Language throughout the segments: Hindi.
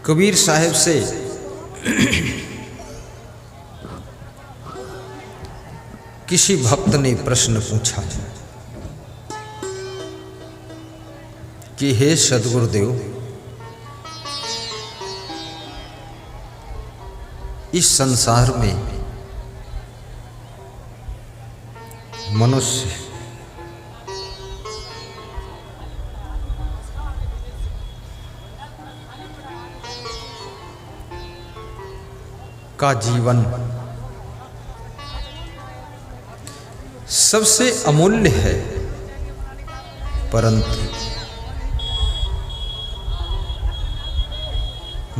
कबीर साहब से किसी भक्त ने प्रश्न पूछा कि हे सद्गुरुदेव, इस संसार में मनुष्य का जीवन सबसे अमूल्य है, परंतु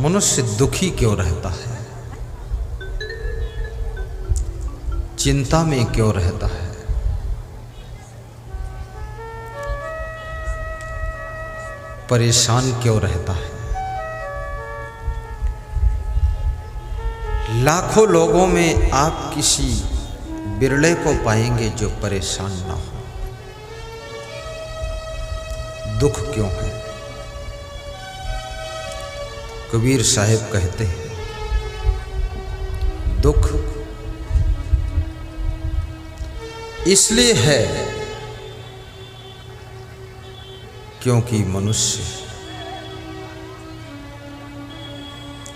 मनुष्य दुखी क्यों रहता है, चिंता में क्यों रहता है, परेशान क्यों रहता है। लाखों लोगों में आप किसी बिरले को पाएंगे जो परेशान ना हो। दुख क्यों है? कबीर साहब कहते हैं, दुख इसलिए है क्योंकि मनुष्य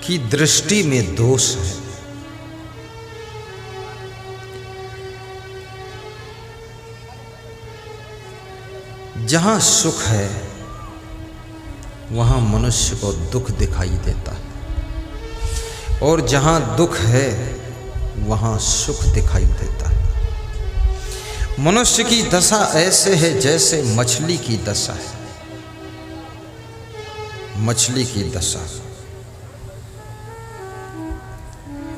की दृष्टि में दोष है। जहां सुख है वहां मनुष्य को दुख दिखाई देता है, और जहां दुख है वहां सुख दिखाई देता है। मनुष्य की दशा ऐसे है जैसे मछली की दशा है। मछली की दशा,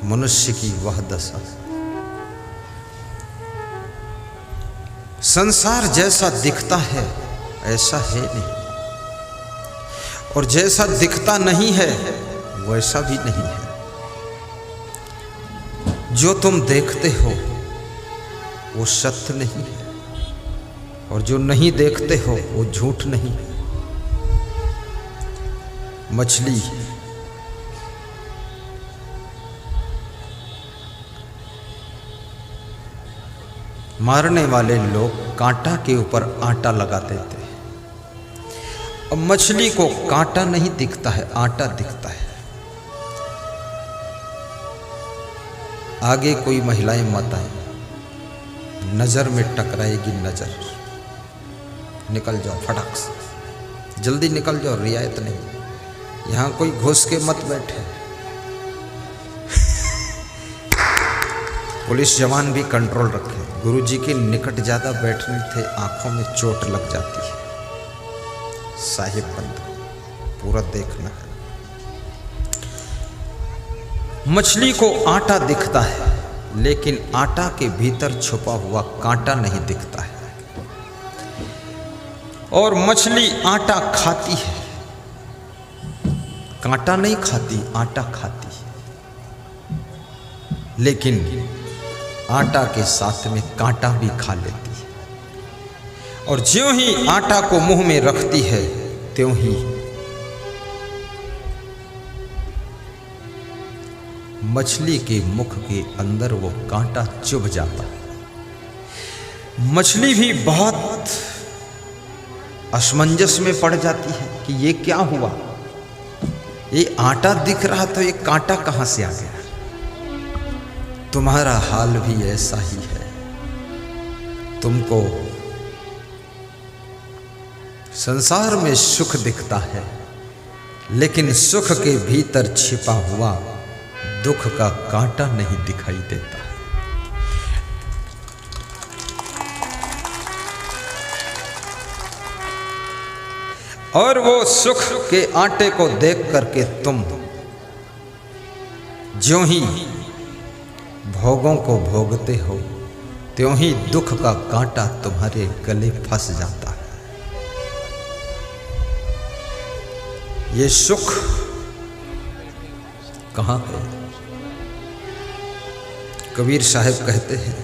मनुष्य की वह दशा। संसार जैसा दिखता है ऐसा है नहीं, और जैसा दिखता नहीं है वैसा भी नहीं है। जो तुम देखते हो वो सत्य नहीं है, और जो नहीं देखते हो वो झूठ नहीं है। मछली मारने वाले लोग कांटा के ऊपर आटा लगा देते हैं। अब मछली को कांटा नहीं दिखता है, आटा दिखता है। आगे कोई महिलाएं मत आए, नजर में टकराएगी नजर। निकल जाओ फटाक से, जल्दी निकल जाओ, रियायत नहीं। यहां कोई घुस के मत बैठे। पुलिस जवान भी कंट्रोल रखे। गुरुजी के निकट ज़्यादा बैठने थे, आंखों में चोट लग जाती है। साहिब बंद पूरा देखना है। मछली को आटा दिखता है, लेकिन आटा के भीतर छुपा हुआ कांटा नहीं दिखता है। और मछली आटा खाती है, कांटा नहीं खाती, आटा खाती है। लेकिन आटा के साथ में कांटा भी खा लेती है। और ज्यों ही आटा को मुंह में रखती है त्यों ही मछली के मुख के अंदर वो कांटा चुभ जाता है। मछली भी बहुत असमंजस में पड़ जाती है कि ये क्या हुआ, ये आटा दिख रहा तो ये कांटा कहां से आ गया। तुम्हारा हाल भी ऐसा ही है। तुमको संसार में सुख दिखता है, लेकिन सुख के भीतर छिपा हुआ दुख का कांटा नहीं दिखाई देता। और वो सुख के आटे को देख करके तुम ज्यों ही भोगों को भोगते हो त्यों ही दुख का कांटा तुम्हारे गले फंस जाता है। ये सुख कहाँ है? कबीर साहब कहते हैं,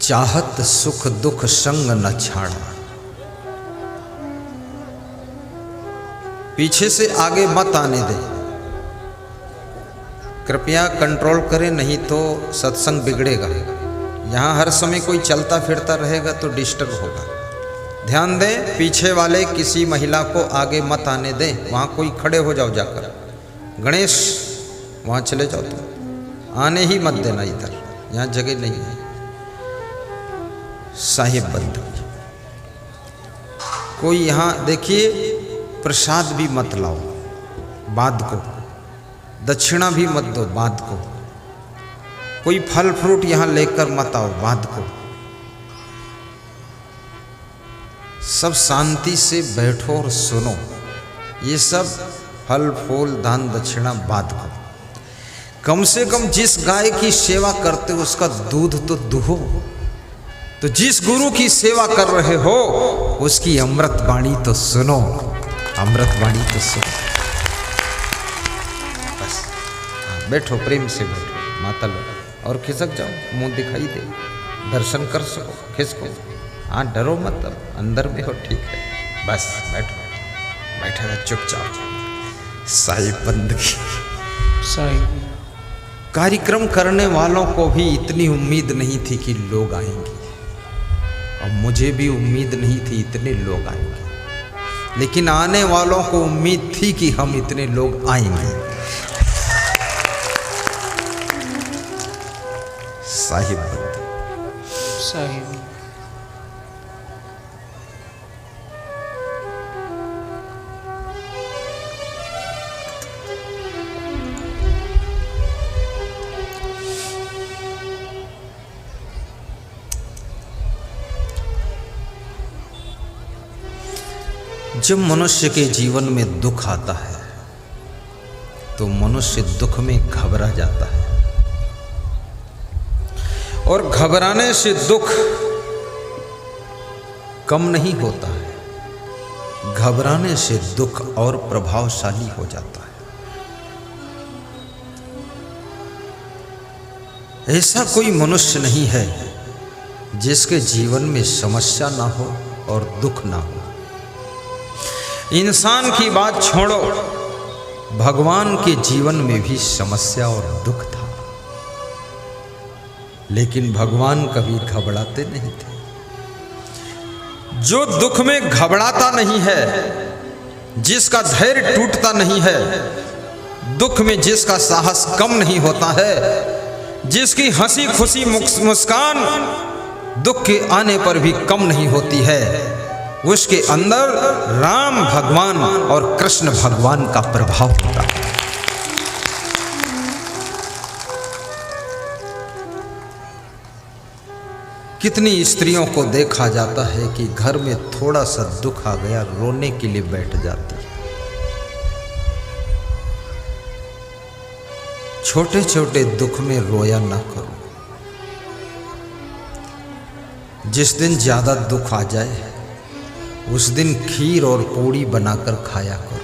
चाहत सुख दुख संग न छाड़ा। पीछे से आगे मत आने दे। कृपया कंट्रोल करें, नहीं तो सत्संग बिगड़ेगा। यहाँ हर समय कोई चलता फिरता रहेगा तो डिस्टर्ब होगा। ध्यान दें, पीछे वाले किसी महिला को आगे मत आने दें। वहाँ कोई खड़े हो जाओ जाकर। गणेश वहाँ चले जाओ, तुम आने ही मत देना इधर, यहाँ जगह नहीं है। साहिब बंद कोई यहाँ देखिए, प्रसाद भी मत लाओ बाद को, दक्षिणा भी मत दो बाद को, कोई फल फ्रूट यहाँ लेकर मत आओ बाद को। सब शांति से बैठो और सुनो। ये सब फल फूल दान दक्षिणा बाद को। कम से कम जिस गाय की सेवा करते हो उसका दूध तो दुहो। तो जिस गुरु की सेवा कर रहे हो उसकी अमृत वाणी तो सुनो, अमृत वाणी तो सुनो। बस बैठो, प्रेम से बैठो, माता लो और खिसक जाओ, मुंह दिखाई दे, दर्शन कर सको, खिसको। हाँ डरो मत, अब अंदर में हो, ठीक है। बस बैठो, बैठा रहा चुपचाप। साहिब बंदगी। साहिब कार्यक्रम करने वालों को भी इतनी उम्मीद नहीं थी कि लोग आएंगे, और मुझे भी उम्मीद नहीं थी इतने लोग आएंगे, लेकिन आने वालों को उम्मीद थी कि हम इतने लोग आएंगे। साहिब बंदगी। साहिब जब मनुष्य के जीवन में दुख आता है तो मनुष्य दुख में घबरा जाता है, और घबराने से दुख कम नहीं होता है, घबराने से दुख और प्रभावशाली हो जाता है। ऐसा कोई मनुष्य नहीं है जिसके जीवन में समस्या ना हो और दुख ना हो। इंसान की बात छोड़ो, भगवान के जीवन में भी समस्या और दुख था, लेकिन भगवान कभी घबराते नहीं थे। जो दुख में घबराता नहीं है, जिसका धैर्य टूटता नहीं है, दुख में जिसका साहस कम नहीं होता है, जिसकी हंसी खुशी मुस्कान दुख के आने पर भी कम नहीं होती है, उसके अंदर राम भगवान और कृष्ण भगवान का प्रभाव होता है। कितनी स्त्रियों को देखा जाता है कि घर में थोड़ा सा दुख आ गया रोने के लिए बैठ जाती है। छोटे छोटे दुख में रोया ना करो। जिस दिन ज्यादा दुख आ जाए उस दिन खीर और पूड़ी बनाकर खाया करो।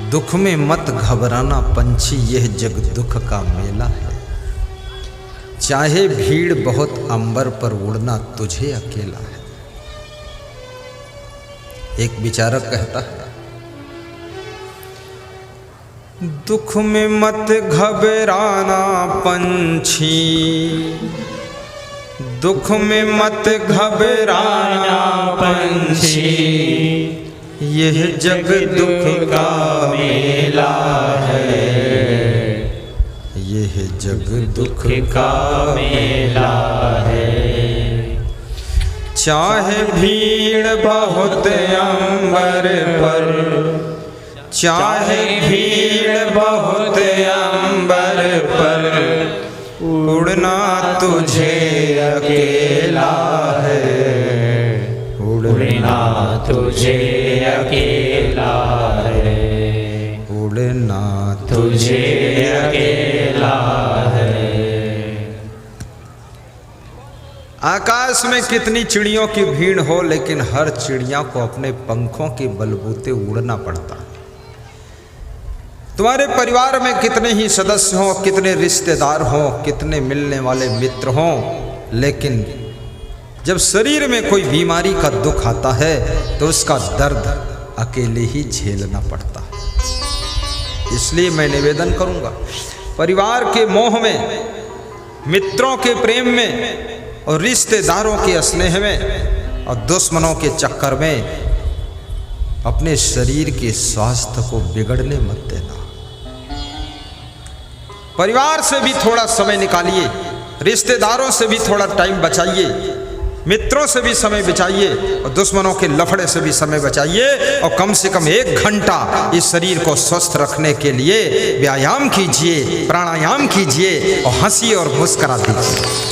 दुख में मत घबराना पंछी, यह जग दुख का मेला है। चाहे भीड़ बहुत अंबर पर उड़ना तुझे अकेला है। एक विचारक कहता है, दुख में मत घबराना पंछी, दुख में मत घबराना पंछी, यह जग दुख का मेला है, यह जग दुख का मेला है। चाहे भीड़ बहुत अंबर पर, चाहे भीड़ बहुत अंबर पर, उड़ना तुझे अकेला है, उड़ना तुझे अकेला है, उड़ना तुझे अकेला है। आकाश में कितनी चिड़ियों की भीड़ हो, लेकिन हर चिड़िया को अपने पंखों के बलबूते उड़ना पड़ता है। तुम्हारे परिवार में कितने ही सदस्य हों, कितने रिश्तेदार हों, कितने मिलने वाले मित्र हों, लेकिन जब शरीर में कोई बीमारी का दुख आता है तो उसका दर्द अकेले ही झेलना पड़ता है। इसलिए मैं निवेदन करूंगा, परिवार के मोह में, मित्रों के प्रेम में और रिश्तेदारों के स्नेह में और दुश्मनों के चक्कर में अपने शरीर के स्वास्थ्य को बिगड़ने मत देना। परिवार से भी थोड़ा समय निकालिए, रिश्तेदारों से भी थोड़ा टाइम बचाइए, मित्रों से भी समय बचाइए और दुश्मनों के लफड़े से भी समय बचाइए। और कम से कम 1 घंटा इस शरीर को स्वस्थ रखने के लिए व्यायाम कीजिए, प्राणायाम कीजिए और हंसी और मुस्कुरा दीजिए।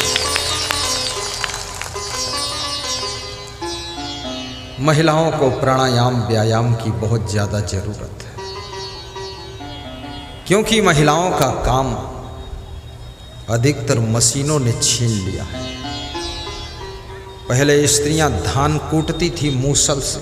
महिलाओं को प्राणायाम व्यायाम की बहुत ज़्यादा ज़रूरत है, क्योंकि महिलाओं का काम अधिकतर मशीनों ने छीन लिया है। पहले स्त्रियां धान कूटती थी मूसल से,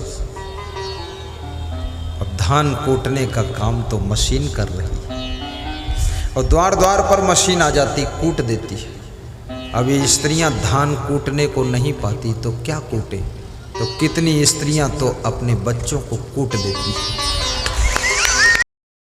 अब धान कूटने का काम तो मशीन कर रही है और द्वार द्वार पर मशीन आ जाती, कूट देती है। अब ये स्त्रियां धान कूटने को नहीं पाती तो क्या कूटे, तो कितनी स्त्रियां तो अपने बच्चों को कूट देती हैं।